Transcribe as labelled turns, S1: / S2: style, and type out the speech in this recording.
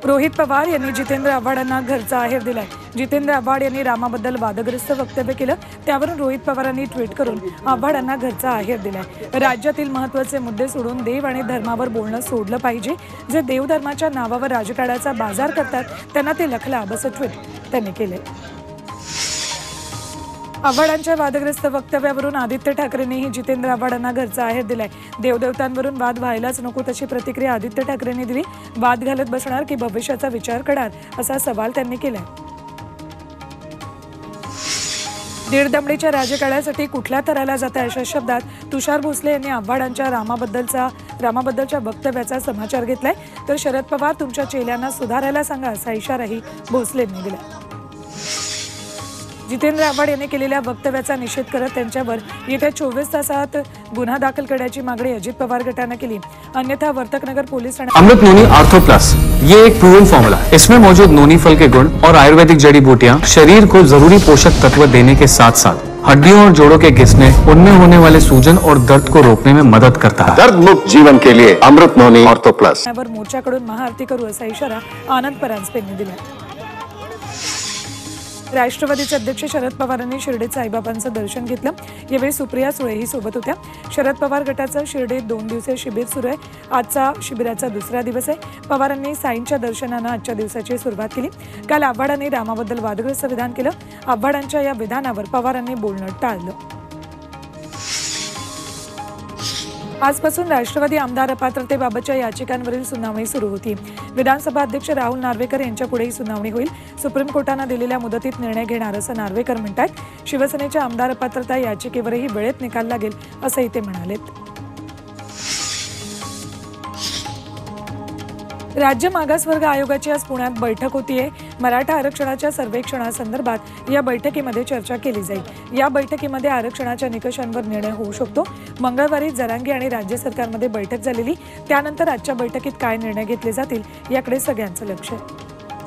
S1: रोहित पवार यांनी जितेंद्र आव्हाडांना घरचा आहेर दिलाय। जितेंद्र आव्हाड यांनी रामाबद्दल वादग्रस्त वक्तव्य केलं, त्यावरून रोहित पवारांनी ट्विट करून आव्हाडांना घरचा आहेर दिलाय। राज्यातील महत्त्वाचे मुद्दे सोडून देव आणि धर्मावर बोलणं सोडलं पाहिजे। जे देवधर्माच्या नावावर राजकारणाचा बाजार करतात त्यांना ते लखलाभ असं ट्विट त्यांनी केले। आव्हाडांच्या वादग्रस्त वक्तव्यावरून आदित्य ठाकरेंनीही जितेंद्र आव्हाडांना घरचा आहेर दिलाय। देवदेवतांवरून वाद व्हायलाच नको तशी प्रतिक्रिया आदित्य ठाकरेंनी दिली। वाद घालत बसणार की भविष्याचा विचार करणार असा सवाल त्यांनी केलाय। दीड दमडीच्या राजकारणासाठी कुठल्या थराला जाता अशा शब्दात तुषार भोसले यांनी आव्हाडांच्या रामाबद्दलच्या वक्तव्याचा समाचार घेतलाय। तर शरद पवार तुमच्या चेल्यांना सुधारायला सांगा असा इशाराही भोसलेंनी दिला। जितेंद्र आव्हाड यांनी केलेल्या वक्तव्याचा निषेध करत त्यांच्यावर येत्या 24 तासात गुन्हा दाखल करण्याची मागणी अजित पवार गटाने केली। अन्यथा वर्तकनगर पोलीस ठाण्यात
S2: अमृत नोनी आर्थो प्लस ये एक प्रूवन फॉर्मूला है। इसमें मौजूद नोनी फल के गुण और आयुर्वेदिक जड़ी बूटियां शरीर को जरूरी पोषक तत्व देने के साथ साथ हड्डियों और जोड़ों के घिसने, उनमें होने वाले सूजन और दर्द को रोकने में मदद करता है।
S3: दर्द मुक्त जीवन के लिए अमृत नोनी आर्थो प्लस।
S1: मोर्चाकडून महाआरती करू असा इशारा आनंद परांजपेंनी दिला। राष्ट्रवादीचे अध्यक्ष शरद पवारांनी शिर्डीत साईबाबांचं दर्शन घेतलं। यावेळी सुप्रिया सुळेही सोबत होत्या। शरद पवार गटाचं शिर्डीत 2 दिवसीय शिबिर सुरू आहे। आजचा शिबिराचा दुसरा दिवस आहे। पवारांनी साईंच्या दर्शनानं आजच्या दिवसाची सुरुवात केली। काल आव्हाडांनी रामाबद्दल वादग्रस्त विधान केलं। आव्हाडांच्या या विधानावर पवारांनी बोलणं टाळलं। आजपासून राष्ट्रवादी आमदार अपात्रतेबाबतच्या याचिकांवरील सुनावणी सुरू होती। विधानसभा अध्यक्ष राहुल नार्वेकर यांच्या पुढेही सुनावणी होईल। सुप्रीम कोर्टाने दिलेल्या मुदतीत निर्णय घेणार असं नार्वेकर म्हणतात। शिवसेनेच्या आमदार अपात्रता याचिकेवरही वेळेत निकाल लागेल असंही ते म्हणालेत। राज्य मागासवर्ग आयोगाची आज पुण्यात बैठक होतीये। मराठा आरक्षणाच्या सर्वेक्षणासंदर्भात या बैठकीमध्ये चर्चा केली जाईल। या बैठकीमध्ये आरक्षणाच्या निकषांवर निर्णय होऊ शकतो। मंगळवारी जरांगे आणि राज्य सरकारमध्ये बैठक झालेली, त्यानंतर आजच्या बैठकीत काय निर्णय घेतले जातील याकडे सगळ्यांचं लक्ष आहे।